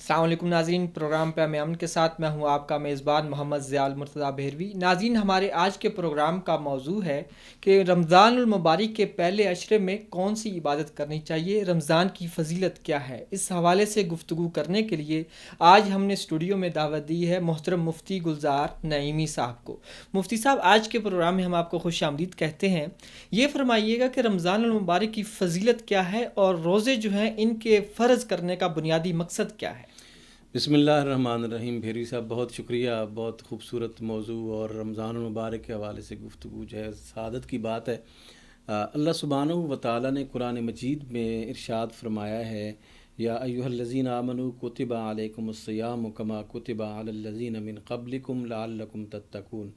السلام علیکم ناظرین، پروگرام پہ میں امن کے ساتھ میں ہوں آپ کا میزبان محمد ضیاء مرتضیٰ بہروی۔ ناظرین، ہمارے آج کے پروگرام کا موضوع ہے کہ رمضان المبارک کے پہلے عشرے میں کون سی عبادت کرنی چاہیے، رمضان کی فضیلت کیا ہے۔ اس حوالے سے گفتگو کرنے کے لیے آج ہم نے اسٹوڈیو میں دعوت دی ہے محترم مفتی گلزار نعیمی صاحب کو۔ مفتی صاحب، آج کے پروگرام میں ہم آپ کو خوش آمدید کہتے ہیں۔ یہ فرمائیے گا کہ رمضان المبارک کی فضیلت کیا ہے اور روزے جو ہیں ان کے فرض کرنے کا بنیادی مقصد کیا ہے؟ بسم اللہ الرحمن الرحیم۔ بھیروی صاحب بہت شکریہ، بہت خوبصورت موضوع اور رمضان المبارک کے حوالے سے گفتگو جو ہے سعادت کی بات ہے۔ اللہ سبحانہ و تعالیٰ نے قرآن مجید میں ارشاد فرمایا ہے، یا ایھا الذین آمنوا کتب علیکم الصیام کما کتب علی الذین من قبلکم لعلکم تتقون،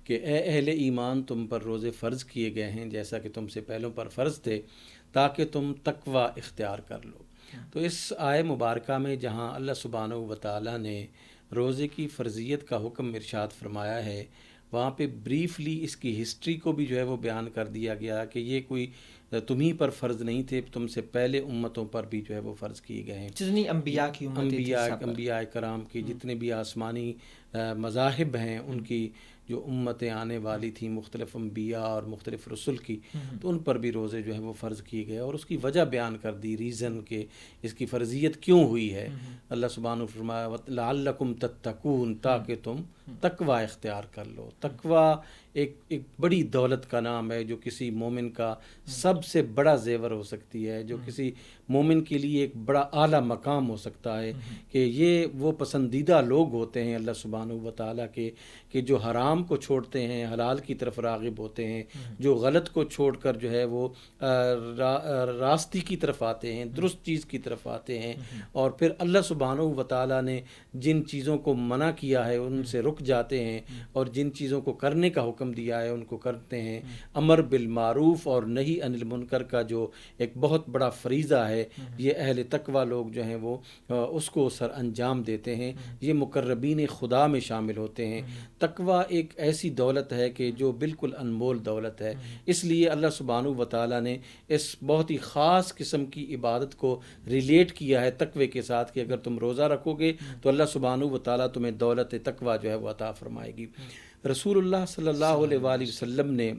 کہ اے اہل ایمان تم پر روزے فرض کیے گئے ہیں جیسا کہ تم سے پہلوں پر فرض تھے تاکہ تم تقوی اختیار کر لو۔ تو اس آیہ مبارکہ میں جہاں اللہ سبحانہ و تعالیٰ نے روزے کی فرضیت کا حکم ارشاد فرمایا ہے، وہاں پہ بریفلی اس کی ہسٹری کو بھی جو ہے وہ بیان کر دیا گیا کہ یہ کوئی تمہیں پر فرض نہیں تھے، تم سے پہلے امتوں پر بھی جو ہے وہ فرض کیے گئے ہیں، جتنی انبیاء کی امتیں تھی سب پر۔ انبیاء کرام کی جتنے بھی آسمانی مذاہب ہیں، ان کی جو امتیں آنے والی تھیں، مختلف انبیاء اور مختلف رسل کی، تو ان پر بھی روزے جو ہے وہ فرض کیے گئے اور اس کی وجہ بیان کر دی، ریزن کہ اس کی فرضیت کیوں ہوئی ہے۔ اللہ سبحانہ فرمایا لعلکم تتقون، تاکہ تم تقوی اختیار کر لو۔ تقوی ایک بڑی دولت کا نام ہے جو کسی مومن کا سب سے بڑا زیور ہو سکتی ہے، جو کسی مومن کے لیے ایک بڑا اعلیٰ مقام ہو سکتا ہے، کہ یہ وہ پسندیدہ لوگ ہوتے ہیں اللہ سبحانہ و تعالیٰ کے، کہ جو حرام کو چھوڑتے ہیں، حلال کی طرف راغب ہوتے ہیں، جو غلط کو چھوڑ کر جو ہے وہ راستی کی طرف آتے ہیں، درست چیز کی طرف آتے ہیں، اور پھر اللہ سبحانہ و تعالیٰ نے جن چیزوں کو منع کیا ہے ان سے رک جاتے ہیں، اور جن چیزوں کو کرنے کا حکم دیا ہے ان کو کرتے ہیں۔ امر بالمعروف اور نہی عن المنکر کا جو ایک بہت بڑا فریضہ ہے، یہ اہل تقوی لوگ جو ہیں وہ اس کو سر انجام دیتے ہیں، یہ مقربین خدا میں شامل ہوتے ہیں۔ تقوی ایک ایسی دولت ہے کہ جو بالکل انمول دولت ہے، اس لیے اللہ سبحانہ و تعالیٰ نے اس بہت ہی خاص قسم کی عبادت کو ریلیٹ کیا ہے تقوی کے ساتھ، کہ اگر تم روزہ رکھو گے تو اللہ سبحانہ و تعالیٰ تمہیں دولت تقوی جو ہے وہ عطا فرمائے گی۔ رسول اللہ صلی اللہ علیہ وآلہ وسلم نے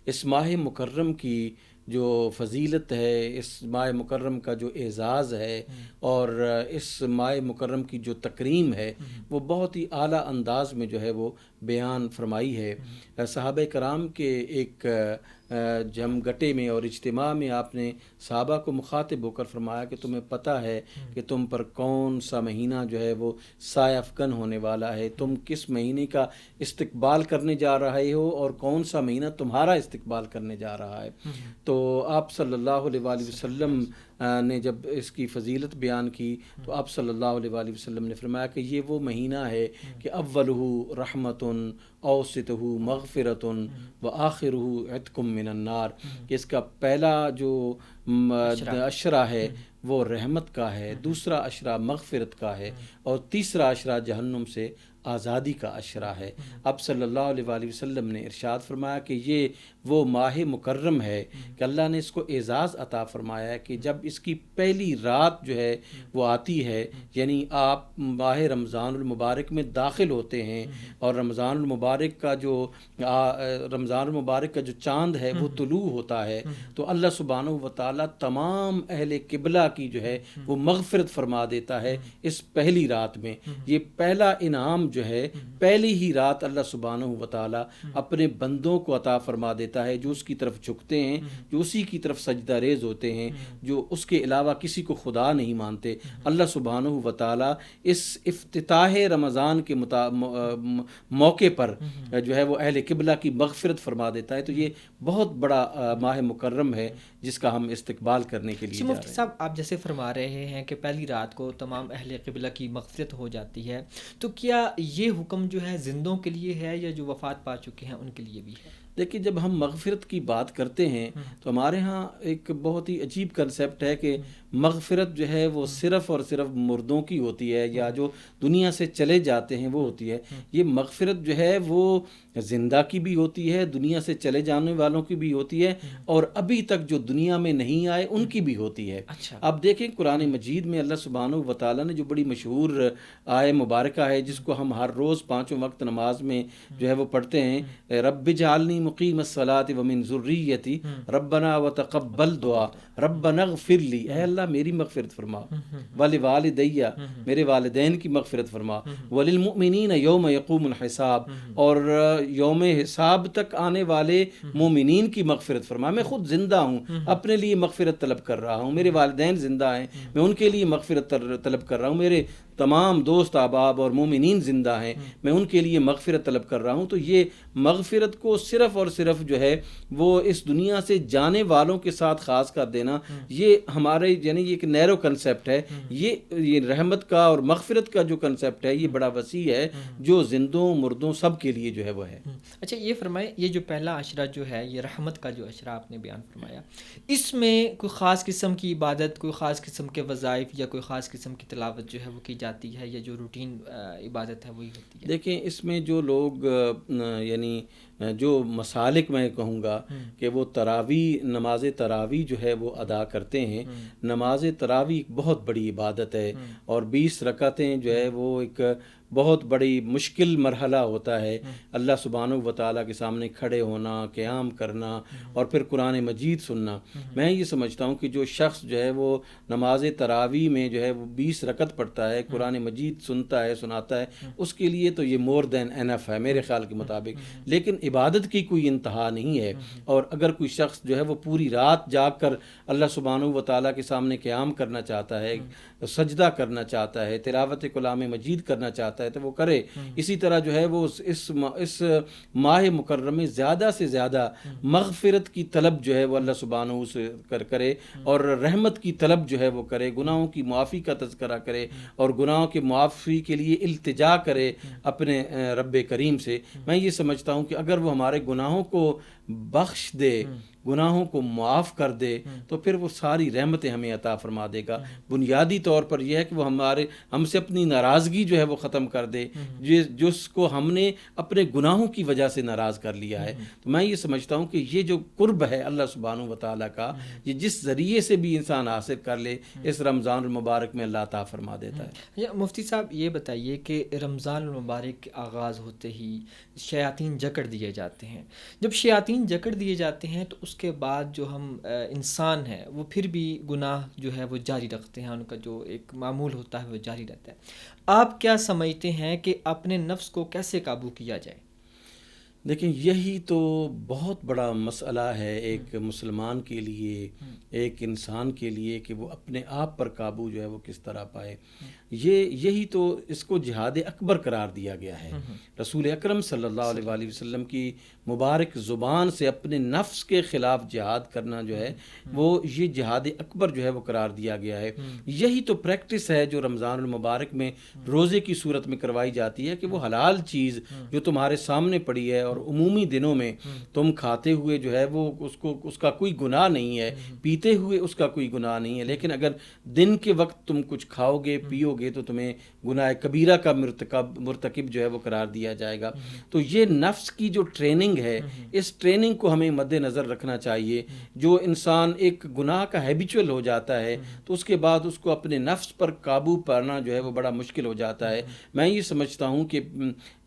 اس ماہ مکرم کی جو فضیلت ہے، اس ماہ مکرم کا جو اعزاز ہے اور اس ماہ مکرم کی جو تکریم ہے، وہ بہت ہی اعلیٰ انداز میں جو ہے وہ بیان فرمائی ہے۔ صحابہ کرام کے ایک جم گٹے میں اور اجتماع میں آپ نے صحابہ کو مخاطب ہو کر فرمایا کہ تمہیں پتہ ہے کہ تم پر کون سا مہینہ جو ہے وہ سایہ افکن ہونے والا ہے، تم کس مہینے کا استقبال کرنے جا رہے ہو اور کون سا مہینہ تمہارا استقبال کرنے جا رہا ہے۔ تو آپ صلی اللہ علیہ وآلہ وسلم نے جب اس کی فضیلت بیان کی تو آپ صلی اللہ علیہ وآلہ وسلم نے فرمایا کہ یہ وہ مہینہ ہے کہ اولہ رحمت اوسطہ مغفرۃ وآخرہ عتق من النار، کہ اس کا پہلا جو عشرہ ہے وہ رحمت کا ہے، دوسرا عشرہ مغفرت کا ہے، اور تیسرا عشرہ جہنم سے آزادی کا عشرہ ہے۔ اب صلی اللہ علیہ وآلہ وسلم نے ارشاد فرمایا کہ یہ وہ ماہ مکرم ہے کہ اللہ نے اس کو اعزاز عطا فرمایا ہے کہ جب اس کی پہلی رات جو ہے وہ آتی ہے، یعنی آپ ماہ رمضان المبارک میں داخل ہوتے ہیں، اور رمضان المبارک کا جو چاند ہے وہ طلوع ہوتا ہے، تو اللہ سبحانہ و تعالیٰ تمام اہل قبلہ کی جو ہے وہ مغفرت فرما دیتا ہے اس پہلی رات میں۔ یہ پہلا انعام جو ہے پہلی ہی رات اللہ سبحانہ و تعالیٰ اپنے بندوں کو عطا فرما دیتا ہے، جو اس کی طرف جھکتے ہیں، جو اسی کی طرف سجدہ ریز ہوتے ہیں، جو اس کے علاوہ کسی کو خدا نہیں مانتے۔ اللہ سبحانہ و تعالیٰ اس افتتاح رمضان کے موقع پر جو ہے وہ اہل قبلہ کی مغفرت فرما دیتا ہے۔ تو یہ بہت بڑا ماہ مکرم ہے جس کا ہم استقبال کرنے کے لیے جا رہے ہیں۔ مفتی صاحب، آپ جیسے فرما رہے ہیں کہ پہلی رات کو تمام اہل قبلہ کی مغفرت ہو جاتی ہے، تو کیا یہ حکم جو ہے زندوں کے لیے ہے یا جو وفات پا چکے ہیں ان کے لیے بھی ہے؟ دیکھیے جب ہم مغفرت کی بات کرتے ہیں تو ہمارے ہاں ایک بہت ہی عجیب کنسیپٹ ہے کہ مغفرت جو ہے وہ صرف اور صرف مردوں کی ہوتی ہے یا جو دنیا سے چلے جاتے ہیں وہ ہوتی ہے. یہ مغفرت جو ہے وہ زندہ کی بھی ہوتی ہے, دنیا سے چلے جانے والوں کی بھی ہوتی ہے, اور ابھی تک جو دنیا میں نہیں آئے ان کی بھی ہوتی ہے. اب دیکھیں قرآن مجید میں اللہ سبحانہ و تعالیٰ نے جو بڑی مشہور آیہ مبارکہ ہے جس کو ہم ہر روز 5 وقت نماز میں جو ہے وہ پڑھتے ہیں, رب اجعلنی مقیم الصلاۃ ومن ذریتی ربنا وتقبل دعا ربنا اغفر لی, اے اللہ میری مغفرت فرما, ولوالدیہ میرے والدین کی مغفرت فرما, وللمؤمنین یوم یقوم الحساب اور یوم حساب تک آنے والے مومنین کی مغفرت فرما. میں خود زندہ ہوں, اپنے لیے مغفرت طلب کر رہا ہوں, میرے والدین زندہ ہیں, میں ان کے لیے مغفرت طلب کر رہا ہوں, میرے تمام دوست احباب اور مومنین زندہ ہیں, میں ان کے لیے مغفرت طلب کر رہا ہوں. تو یہ مغفرت کو صرف اور صرف جو ہے وہ اس دنیا سے جانے والوں کے ساتھ خاص کر دینا, یہ ہمارے یعنی یہ ایک نیرو کنسیپٹ ہے. یہ رحمت کا اور مغفرت کا جو کنسیپٹ ہے یہ بڑا وسیع ہے جو زندوں مردوں سب کے لیے جو ہے وہ ہے. اچھا یہ فرمائیں, یہ جو پہلا عشرہ جو ہے یہ رحمت کا جو عشرہ آپ نے بیان فرمایا, اس میں کوئی خاص قسم کی عبادت, کوئی خاص قسم کے وظائف یا کوئی خاص قسم کی تلاوت جو ہے وہ کی جاتی ہے, یا جو روٹین عبادت ہے وہی ہوتی ہے؟ دیکھیں اس میں جو لوگ یعنی جو مسالک میں کہوں گا کہ وہ تراویح, نماز تراویح جو ہے وہ ادا کرتے ہیں. نماز تراویح ایک بہت بڑی عبادت ہے اور 20 رکعتیں جو ہے وہ ایک بہت بڑی مشکل مرحلہ ہوتا ہے. اللہ سبحانہ و تعالیٰ کے سامنے کھڑے ہونا, قیام کرنا اور پھر قرآن مجید سننا. میں یہ سمجھتا ہوں کہ جو شخص جو ہے وہ نماز تراویح میں جو ہے وہ 20 رکعت پڑھتا ہے, قرآن مجید سنتا ہے, سناتا ہے, اس کے لیے تو یہ مور دین انف ہے میرے خیال کے مطابق. لیکن عبادت کی کوئی انتہا نہیں ہے, اور اگر کوئی شخص جو ہے وہ پوری رات جاگ کر اللہ سبحانہ و تعالیٰ کے سامنے قیام کرنا چاہتا ہے, سجدہ کرنا چاہتا ہے, تلاوت کلام مجید کرنا چاہتا ہے تو وہ کرے. اسی طرح جو ہے وہ اس ماہ مکرم میں زیادہ سے زیادہ مغفرت کی طلب جو ہے وہ اللہ سبحانہ سے کرے, اور رحمت کی طلب جو ہے وہ کرے, گناہوں کی معافی کا تذکرہ کرے اور گناہوں کی معافی کے لیے التجا کرے اپنے رب کریم سے. میں یہ سمجھتا ہوں کہ اگر وہ ہمارے گناہوں کو بخش دے, گناہوں کو معاف کر دے, تو پھر وہ ساری رحمتیں ہمیں عطا فرما دے گا. بنیادی طور پر یہ ہے کہ وہ ہم سے اپنی ناراضگی جو ہے وہ ختم کر دے, جس کو ہم نے اپنے گناہوں کی وجہ سے ناراض کر لیا ہے. تو میں یہ سمجھتا ہوں کہ یہ جو قرب ہے اللہ سبحانہ و تعالیٰ کا, یہ جس ذریعے سے بھی انسان حاصل کر لے اس رمضان المبارک میں اللہ عطا فرما دیتا ہے. مفتی صاحب یہ بتائیے کہ رمضان المبارک کے آغاز ہوتے ہی شیاطین جکڑ دیے جاتے ہیں. جب شیاطین جکڑ دیے جاتے ہیں تو اس کے بعد جو ہم انسان ہیں وہ پھر بھی گناہ جو ہے وہ جاری رکھتے ہیں, ان کا جو ایک معمول ہوتا ہے وہ جاری رہتا ہے. آپ کیا سمجھتے ہیں کہ اپنے نفس کو کیسے قابو کیا جائے؟ دیکھیں یہی تو بہت بڑا مسئلہ ہے ایک مسلمان کے لیے, ایک انسان کے لیے, کہ وہ اپنے آپ پر قابو جو ہے وہ کس طرح پائے. یہی تو اس کو جہاد اکبر قرار دیا گیا ہے. رسول اکرم صلی اللہ علیہ وآلہ وسلم کی مبارک زبان سے اپنے نفس کے خلاف جہاد کرنا جو ہے وہ یہ جہاد اکبر جو ہے وہ قرار دیا گیا ہے. یہی تو پریکٹس ہے جو رمضان المبارک میں روزے کی صورت میں کروائی جاتی ہے, کہ وہ حلال چیز جو تمہارے سامنے پڑی ہے اور عمومی دنوں میں تم کھاتے ہوئے جو ہے وہ اس کا کوئی گناہ نہیں ہے, پیتے ہوئے اس کا کوئی گناہ نہیں ہے, لیکن اگر دن کے وقت تم کچھ کھاؤ گے پیو گے تو تمہیں گناہ کبیرہ کا مرتکب جو ہے وہ قرار دیا جائے گا. تو یہ نفس کی جو ٹریننگ ہے, اس ٹریننگ کو ہمیں مد نظر رکھنا چاہیے. جو انسان ایک گناہ کا ہیبیچول ہو جاتا ہے تو اس کے بعد اس کو اپنے نفس پر قابو پانا جو ہے وہ بڑا مشکل ہو جاتا ہے. میں یہ سمجھتا ہوں کہ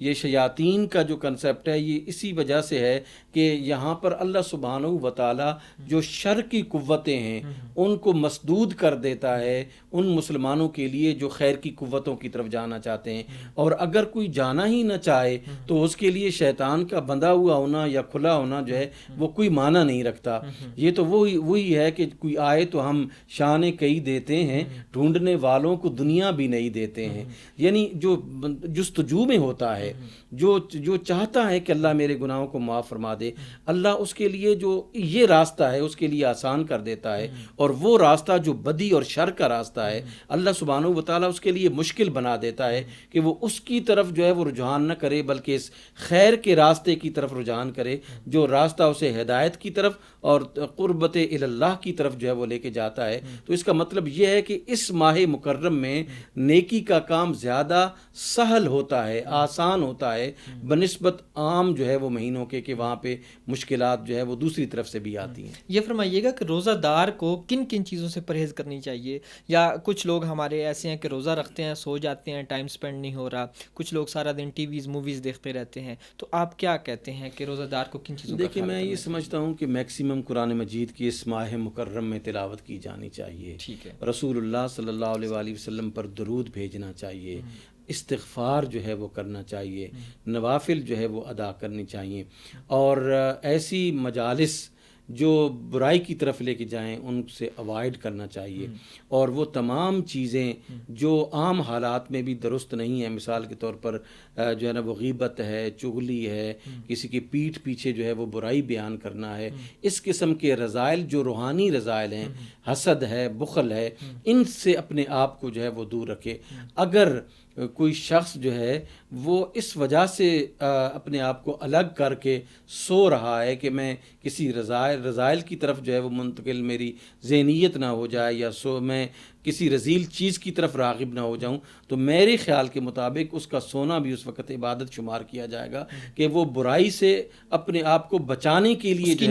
یہ شیاطین کا جو کنسیپٹ ہے یہ اسی وجہ سے ہے کہ یہاں پر اللہ سبحانہ و تعالیٰ جو شر کی قوتیں ہیں ان کو مسدود کر دیتا ہے ان مسلمانوں کے لیے جو خیر کی قوتوں کی طرف جانا چاہتے ہیں. اور اگر کوئی جانا ہی نہ چاہے تو اس کے لیے شیطان کا بندھا ہوا ہونا یا کھلا ہونا جو ہے وہ کوئی معنی نہیں رکھتا. یہ تو وہی ہے کہ کوئی آئے تو ہم شان کئی دیتے ہیں, ڈھونڈنے والوں کو دنیا بھی نہیں دیتے ہیں. یعنی جو جستجو میں ہوتا ہے, جو چاہتا ہے کہ اللہ اللہ میرے گناہوں کو معاف فرما دے، اللہ اس کے لیے جو یہ راستہ ہے اس کے لیے آسان کر دیتا ہے، اور وہ راستہ جو بدی اور شر کا راستہ ہے اللہ سبحانہ و تعالیٰ اس کے لیے مشکل بنا دیتا ہے کہ وہ اس کی طرف جو ہے وہ رجحان نہ کرے، بلکہ اس خیر کے راستے کی طرف رجحان کرے جو راستہ اسے ہدایت کی طرف اور قربت اللہ کی طرف جو ہے وہ لے کے جاتا ہے۔ تو اس کا مطلب یہ ہے کہ اس ماہ مکرم میں نیکی کا کام زیادہ سہل ہوتا ہے، آسان ہوتا ہے بنسبت عام جو ہے وہ مہینوں کے، کہ وہاں پہ مشکلات جو ہے وہ دوسری طرف سے بھی آتی ہیں۔ یہ فرمائیے گا کہ روزہ دار کو کن کن چیزوں سے پرہیز کرنی چاہیے؟ یا کچھ لوگ ہمارے ایسے ہیں کہ روزہ رکھتے ہیں، سو جاتے ہیں، ٹائم سپینڈ نہیں ہو رہا، کچھ لوگ سارا دن ٹی ویز موویز دیکھتے رہتے ہیں، تو آپ کیا کہتے ہیں کہ روزہ دار کو کن چیزوں کا دیکھیے، میں یہ سمجھتا ہوں کہ میکسیمم قرآن مجید کی اس ماہ مکرم میں تلاوت کی جانی چاہیے، ٹھیک ہے، رسول اللہ صلی اللہ علیہ وآلہ وسلم پر درود بھیجنا چاہیے، استغفار جو ہے وہ کرنا چاہیے، نوافل جو ہے وہ ادا کرنی چاہیے، اور ایسی مجالس جو برائی کی طرف لے کے جائیں ان سے اوائڈ کرنا چاہیے، اور وہ تمام چیزیں جو عام حالات میں بھی درست نہیں ہیں، مثال کے طور پر جو ہے نا وہ غیبت ہے، چغلی ہے، کسی کی پیٹھ پیچھے جو ہے وہ برائی بیان کرنا ہے، اس قسم کے رذائل جو روحانی رذائل ہیں، حسد ہے، بخل ہے، ان سے اپنے آپ کو جو ہے وہ دور رکھے۔ اگر کوئی شخص جو ہے وہ اس وجہ سے اپنے آپ کو الگ کر کے سو رہا ہے کہ میں کسی رذائل کی طرف جو ہے وہ منتقل میری ذہنیت نہ ہو جائے، یا میں کسی رذیل چیز کی طرف راغب نہ ہو جاؤں، تو میرے خیال کے مطابق اس کا سونا بھی اس وقت عبادت شمار کیا جائے گا، کہ وہ برائی سے اپنے آپ کو بچانے کے لیے جو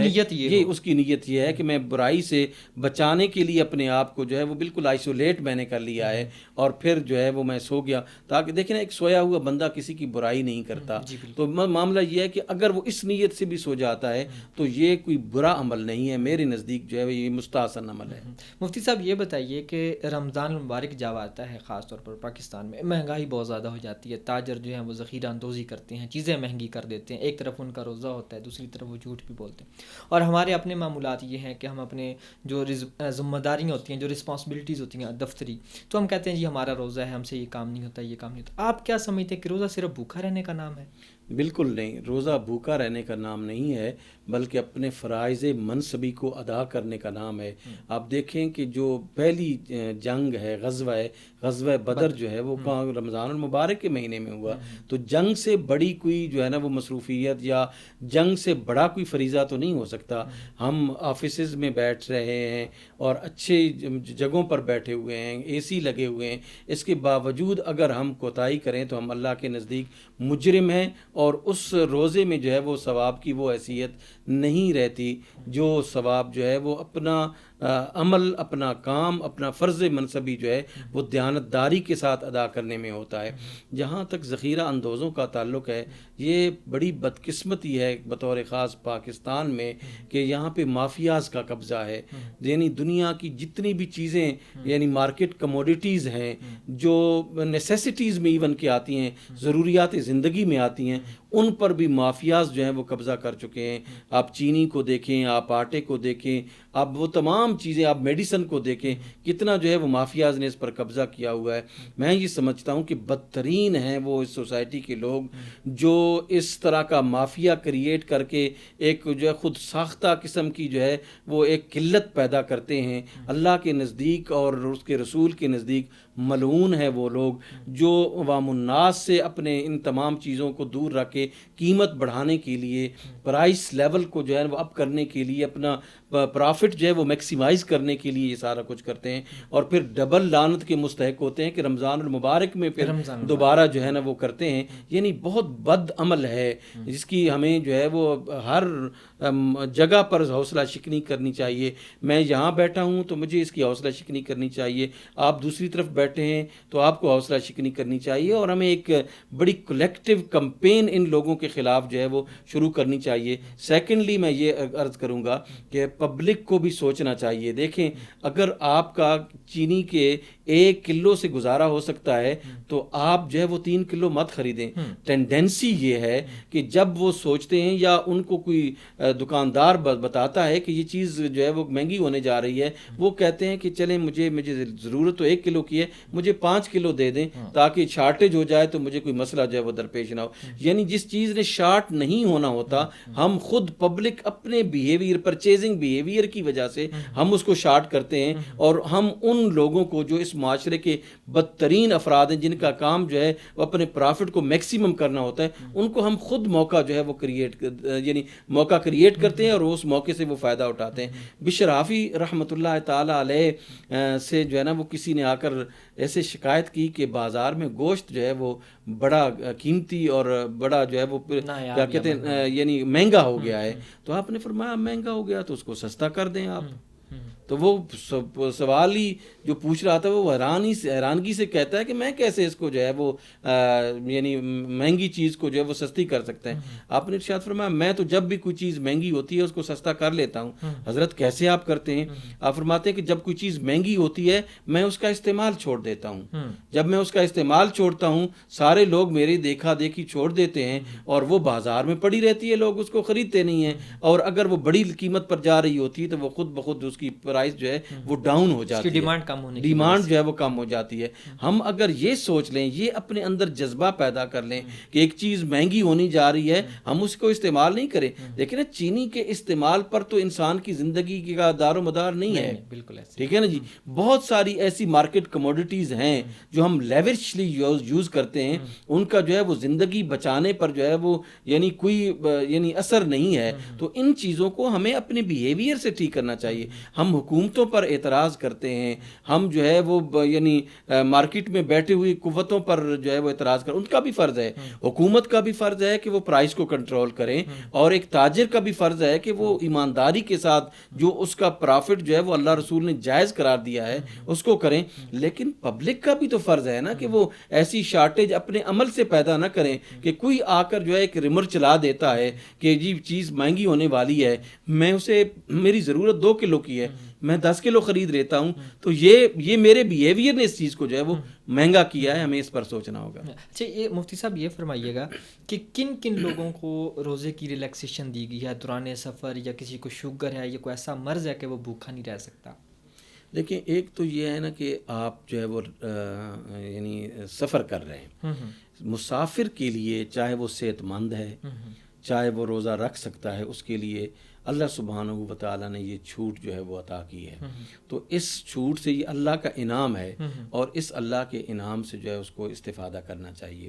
ہے اس کی نیت یہ ہے کہ میں برائی سے بچانے کے لیے اپنے آپ کو جو ہے وہ بالکل آئسولیٹ میں نے کر لیا ہے، اور پھر جو ہے وہ میں سو گیا، تاکہ دیکھیں نا ایک سویا ہوا بندہ کسی کی برائی نہیں کرتا۔ تو معاملہ یہ ہے کہ اگر وہ اس نیت سے بھی سو جاتا ہے تو یہ کوئی برا عمل نہیں ہے، میرے نزدیک جو ہے یہ مستحسن عمل ہے۔ مفتی صاحب یہ بتائیے کہ رمضان المبارک جب آتا ہے، خاص طور پر پاکستان میں مہنگائی بہت زیادہ ہو جاتی ہے، تاجر جو ہیں وہ ذخیرہ اندوزی کرتے ہیں، چیزیں مہنگی کر دیتے ہیں، ایک طرف ان کا روزہ ہوتا ہے، دوسری طرف وہ جھوٹ بھی بولتے ہیں، اور ہمارے اپنے معمولات یہ ہیں کہ ہم اپنے جو ذمہ داریاں ہوتی ہیں، جو رسپانسبلٹیز ہوتی ہیں دفتری، تو ہم کہتے ہیں جی ہمارا روزہ ہے، ہم سے یہ کام نہیں ہوتا، یہ کام نہیں ہوتا۔ آپ کیا سمجھتے ہیں کہ روزہ صرف بھوکا رہنے کا نام ہے؟ بالکل نہیں، روزہ بھوکا رہنے کا نام نہیں ہے، بلکہ اپنے فرائض منصبی کو ادا کرنے کا نام ہے۔ آپ دیکھیں کہ جو پہلی جنگ ہے، غزوہ بدر جو ہے وہ رمضان المبارک کے مہینے میں ہوا، تو جنگ سے بڑی کوئی جو ہے نا وہ مصروفیت یا جنگ سے بڑا کوئی فریضہ تو نہیں ہو سکتا۔ ہم آفیسز میں بیٹھ رہے ہیں اور اچھے جگہوں پر بیٹھے ہوئے ہیں، اے سی لگے ہوئے ہیں، اس کے باوجود اگر ہم کوتاہی کریں تو ہم اللہ کے نزدیک مجرم ہیں، اور اس روزے میں جو ہے وہ ثواب کی وہ حیثیت نہیں رہتی جو ثواب جو ہے وہ اپنا عمل، اپنا کام، اپنا فرض منصبی جو ہے وہ دیانتداری کے ساتھ ادا کرنے میں ہوتا ہے۔ جہاں تک ذخیرہ اندوزوں کا تعلق ہے، یہ بڑی بدقسمتی ہے بطور خاص پاکستان میں کہ یہاں پہ مافیاز کا قبضہ ہے، یعنی دنیا کی جتنی بھی چیزیں یعنی مارکیٹ کموڈیٹیز ہیں جو نیسیسٹیز میں ایون کے آتی ہیں، ضروریات زندگی میں آتی ہیں، ان پر بھی مافیاز جو ہیں وہ قبضہ کر چکے ہیں۔ آپ چینی کو دیکھیں، آپ آٹے کو دیکھیں، آپ وہ تمام چیزیں، آپ میڈیسن کو دیکھیں، کتنا جو ہے وہ مافیاز نے اس پر قبضہ کیا ہوا ہے۔ میں یہ سمجھتا ہوں کہ بدترین ہیں وہ اس سوسائٹی کے لوگ جو اس طرح کا مافیا کریٹ کر کے ایک جو ہے خود ساختہ قسم کی جو ہے وہ ایک قلت پیدا کرتے ہیں۔ اللہ کے نزدیک اور اس کے رسول کے نزدیک ملعون ہے وہ لوگ جو عوام الناس سے اپنے ان تمام چیزوں کو دور رکھ کے قیمت بڑھانے کے لیے، پرائس لیول کو جو ہے وہ اپ کرنے کے لیے، اپنا پرافٹ جو ہے وہ میکسیمائز کرنے کے لیے یہ سارا کچھ کرتے ہیں، اور پھر ڈبل لعنت کے مستحق ہوتے ہیں کہ رمضان المبارک میں پھر دوبارہ جو ہے نا وہ کرتے ہیں۔ یعنی بہت بد عمل ہے جس کی ہمیں جو ہے وہ ہر جگہ پر حوصلہ شکنی کرنی چاہیے۔ میں یہاں بیٹھا ہوں تو مجھے اس کی حوصلہ شکنی کرنی چاہیے، آپ دوسری طرف بیٹھے ہیں تو آپ کو حوصلہ شکنی کرنی چاہیے، اور ہمیں ایک بڑی کلیکٹیو کمپین ان لوگوں کے خلاف جو ہے وہ شروع کرنی چاہیے۔ سیکنڈلی میں یہ عرض کروں گا کہ پبلک کو بھی سوچنا چاہیے. دیکھیں اگر آپ کا چینی کے 1 کلو سے گزارا ہو سکتا ہے تو آپ جو ہے وہ 3 کلو مت خریدیں. ٹینڈنسی یہ ہے کہ جب وہ سوچتے ہیں یا ان کو کوئی دکاندار بتاتا ہے کہ یہ چیز جو ہے وہ مہنگی ہونے جا رہی ہے, وہ کہتے ہیں کہ چلیں مجھے ضرورت تو 1 کلو کی ہے, مجھے 5 کلو دے دیں تاکہ شارٹیج ہو جائے تو مجھے کوئی مسئلہ جو ہے وہ درپیش نہ ہو. یعنی جس چیز نے شارٹ نہیں ہونا ہوتا, ہم خود پبلک اپنے بیہیویئر, پرچیزنگ بیہیویئر کی وجہ سے ہم اس کو شارٹ کرتے ہیں, اور ہم ان لوگوں کو جو اس معاشرے کے بدترین افراد ہیں جن کا کام جو ہے وہ اپنے پرافٹ کو میکسیمم کرنا ہوتا ہے, ان کو ہم خود موقع جو ہے وہ موقع کریٹ کرتے ہیں اور اس موقع سے وہ فائدہ اٹھاتے ہیں. بشر حافی رحمۃ اللہ تعالی علیہ سے جو ہے نا وہ کسی نے آ کر ایسے شکایت کی کہ بازار میں گوشت جو ہے وہ بڑا قیمتی اور بڑا جو ہے وہ کیا کہتے ہیں یعنی مہنگا ہو گیا ہے. تو آپ نے فرمایا مہنگا ہو گیا تو اس کو سستا کر دیں آپ. تو وہ سوال ہی جو پوچھ رہا تھا وہ حیرانگی سے کہتا ہے کہ میں کیسے اس کو جو ہے وہ یعنی مہنگی چیز کو جو ہے وہ سستی کر سکتا ہے. آپ نے ارشاد فرمایا میں تو جب بھی کوئی چیز مہنگی ہوتی ہے اس کو سستا کر لیتا ہوں. حضرت کیسے آپ کرتے ہیں؟ آپ فرماتے ہیں کہ جب کوئی چیز مہنگی ہوتی ہے میں اس کا استعمال چھوڑ دیتا ہوں. جب میں اس کا استعمال چھوڑتا ہوں سارے لوگ میری دیکھا دیکھی چھوڑ دیتے ہیں اور وہ بازار میں پڑی رہتی ہے, لوگ اس کو خریدتے نہیں ہیں, اور اگر وہ بڑی قیمت پر جا رہی ہوتی ہے تو وہ خود بخود اس کی پرائس جو ہے وہ ڈاؤن ہو جاتی ہے, ڈیمانڈ جو ہے وہ کم ہو جاتی ہے. ہم اگر یہ سوچ لیں, یہ اپنے اندر جذبہ پیدا کر لیں کہ ایک چیز مہنگی ہونی جا رہی ہے, ہم اس کو استعمال نہیں کریں. لیکن چینی کے استعمال پر تو انسان کی زندگی کا دار و مدار نہیں ہے, بالکل ایسے. ٹھیک ہے نا جی. بہت ساری ایسی مارکیٹ کموڈیٹیز ہیں جو ہم لیورشلی یوز کرتے ہیں, ان کا جو ہے وہ زندگی بچانے پر جو ہے وہ یعنی کوئی یعنی اثر نہیں ہے. تو ان چیزوں کو ہمیں اپنے بیہیویئر سے ٹھیک کرنا چاہیے. ہم حکومتوں پر اعتراض کرتے ہیں, ہم جو ہے وہ یعنی مارکیٹ میں بیٹھے ہوئی قوتوں پر جو ہے وہ اعتراض کریں, ان کا بھی فرض ہے, حکومت کا بھی فرض ہے کہ وہ پرائس کو کنٹرول کریں, اور ایک تاجر کا بھی فرض ہے کہ وہ ایمانداری کے ساتھ جو اس کا پرافٹ جو ہے وہ اللہ رسول نے جائز قرار دیا ہے اس کو کریں. لیکن پبلک کا بھی تو فرض ہے نا کہ وہ ایسی شارٹیج اپنے عمل سے پیدا نہ کریں کہ کوئی آ کر جو ہے ایک ریمر چلا دیتا ہے کہ جی چیز مہنگی ہونے والی ہے, میں اسے میری ضرورت 2 کلو کی ہے, میں 10 کلو خرید لیتا ہوں, تو یہ میرے بیہیویئر نے اس چیز کو جو ہے وہ مہنگا کیا ہے. ہمیں اس پر سوچنا ہوگا. اچھا یہ مفتی صاحب یہ فرمائیے گا کہ کن کن لوگوں کو روزے کی ریلیکسیشن دی گئی ہے دوران سفر, یا کسی کو شوگر ہے یا کوئی ایسا مرض ہے کہ وہ بھوکا نہیں رہ سکتا؟ دیکھیں ایک تو یہ ہے نا کہ آپ جو ہے وہ یعنی سفر کر رہے ہیں, مسافر کے لیے چاہے وہ صحت مند ہے چاہے وہ روزہ رکھ سکتا ہے, اس کے لیے اللہ سبحانہ و تعالیٰ نے یہ چھوٹ جو ہے وہ عطا کی ہے. تو اس چھوٹ سے یہ اللہ کا انعام ہے, اور اس اللہ کے انعام سے جو ہے اس کو استفادہ کرنا چاہیے.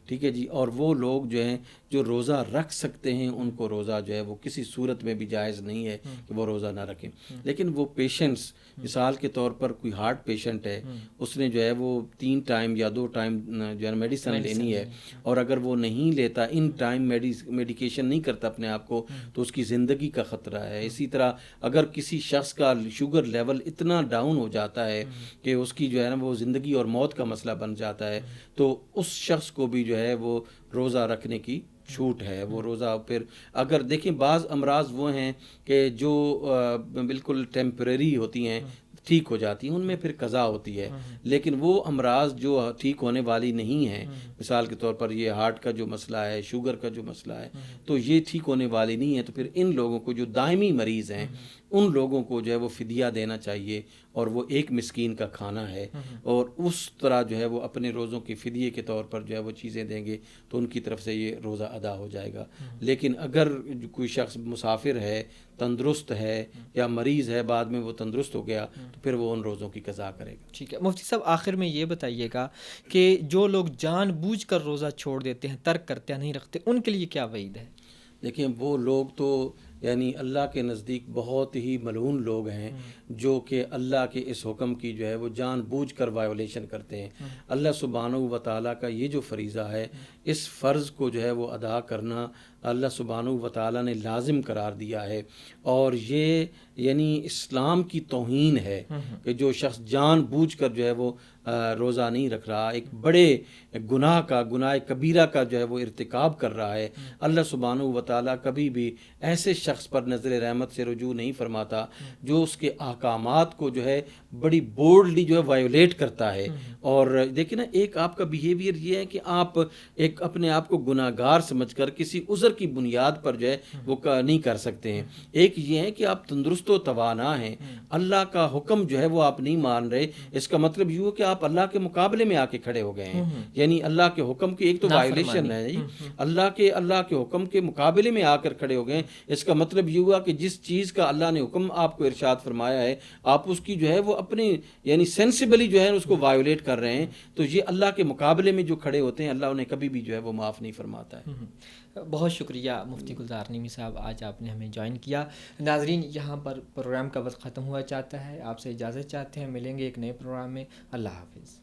ٹھیک ہے جی. اور وہ لوگ جو ہیں جو روزہ رکھ سکتے ہیں ان کو روزہ جو ہے وہ کسی صورت میں بھی جائز نہیں ہے کہ وہ روزہ نہ رکھیں. لیکن وہ پیشنٹس, مثال کے طور پر کوئی ہارٹ پیشنٹ ہے, اس نے جو ہے وہ 3 ٹائم یا 2 ٹائم جو ہے میڈیسن لینی ہے, اور اگر وہ نہیں لیتا, ان ٹائم میڈیکیشن نہیں کرتا اپنے آپ کو, تو اس کی زندگی کا خطرہ ہے. اسی طرح اگر کسی شخص کا شوگر لیول اتنا ڈاؤن ہو جاتا ہے کہ اس کی جو ہے نا وہ زندگی اور موت کا مسئلہ بن جاتا ہے, تو اس شخص کو بھی جو ہے وہ روزہ رکھنے کی چھوٹ ہے. وہ روزہ پھر اگر دیکھیں بعض امراض وہ ہیں کہ جو بالکل ٹیمپریری ہوتی ہیں, ٹھیک ہو جاتی ہیں, ان میں پھر قضا ہوتی ہے. لیکن وہ امراض جو ٹھیک ہونے والی نہیں ہیں, مثال کے طور پر یہ ہارٹ کا جو مسئلہ ہے, شوگر کا جو مسئلہ ہے, تو یہ ٹھیک ہونے والی نہیں ہے. تو پھر ان لوگوں کو جو دائمی مریض ہیں ان لوگوں کو جو ہے وہ فدیہ دینا چاہیے, اور وہ 1 مسکین کا کھانا ہے, اور اس طرح جو ہے وہ اپنے روزوں کے فدیے کے طور پر جو ہے وہ چیزیں دیں گے تو ان کی طرف سے یہ روزہ ادا ہو جائے گا. لیکن اگر کوئی شخص مسافر ہے, تندرست ہے, یا مریض ہے, بعد میں وہ تندرست ہو گیا, تو پھر وہ ان روزوں کی قضا کرے گا. ٹھیک ہے. مفتی صاحب آخر میں یہ بتائیے گا کہ جو لوگ جان بوجھ کر روزہ چھوڑ دیتے ہیں, ترک کرتے ہیں, نہیں رکھتے, ان کے لیے کیا وعید ہے؟ دیکھیں وہ لوگ تو یعنی اللہ کے نزدیک بہت ہی ملعون لوگ ہیں جو کہ اللہ کے اس حکم کی جو ہے وہ جان بوجھ کر وائولیشن کرتے ہیں. اللہ سبحانہ و تعالیٰ کا یہ جو فریضہ ہے, اس فرض کو جو ہے وہ ادا کرنا اللہ سبحانہ و تعالیٰ نے لازم قرار دیا ہے, اور یہ یعنی اسلام کی توہین ہے کہ جو شخص جان بوجھ کر جو ہے وہ روزہ نہیں رکھ رہا, ایک بڑے گناہ کبیرہ کا جو ہے وہ ارتکاب کر رہا ہے. اللہ سبحانہ و تعالیٰ کبھی بھی ایسے شخص شخص پر نظر رحمت سے رجوع نہیں فرماتا، جو اس کے احکامات کو جو ہے بڑی بولڈلی جو ہے وائیولیٹ کرتا ہے. اور دیکھیں نا، ایک آپ کا بیہیویئر یہ ہے کہ آپ ایک اپنے آپ کو گناہ گار سمجھ کر کسی عذر کی بنیاد پر جو ہے وہ نہیں کر سکتے ہیں. ایک یہ ہے کہ آپ تندرست و توانا ہیں، اللہ کا حکم جو ہے وہ آپ نہیں مان رہے، اس کا مطلب یہ ہو کہ آپ اللہ کے مقابلے میں آ کے کھڑے ہو گئے ہیں. یعنی اللہ کے حکم کی ایک تو وائلیشن ہے جی، اللہ کے حکم کے مقابلے میں آ کر کھڑے ہو گئے. اس کا مطلب یہ ہوا کہ جس چیز کا اللہ نے حکم آپ کو ارشاد فرمایا ہے، آپ اس کی جو ہے وہ اپنی یعنی سینسیبلی جو ہے اس کو وائیولیٹ کر رہے ہیں. تو یہ اللہ کے مقابلے میں جو کھڑے ہوتے ہیں، اللہ انہیں کبھی بھی جو ہے وہ معاف نہیں فرماتا ہے. بہت شکریہ مفتی گلزار نعیمی صاحب، آج آپ نے ہمیں جوائن کیا. ناظرین، یہاں پر پروگرام کا وقت ختم ہوا چاہتا ہے، آپ سے اجازت چاہتے ہیں. ملیں گے ایک نئے پروگرام میں. اللہ حافظ.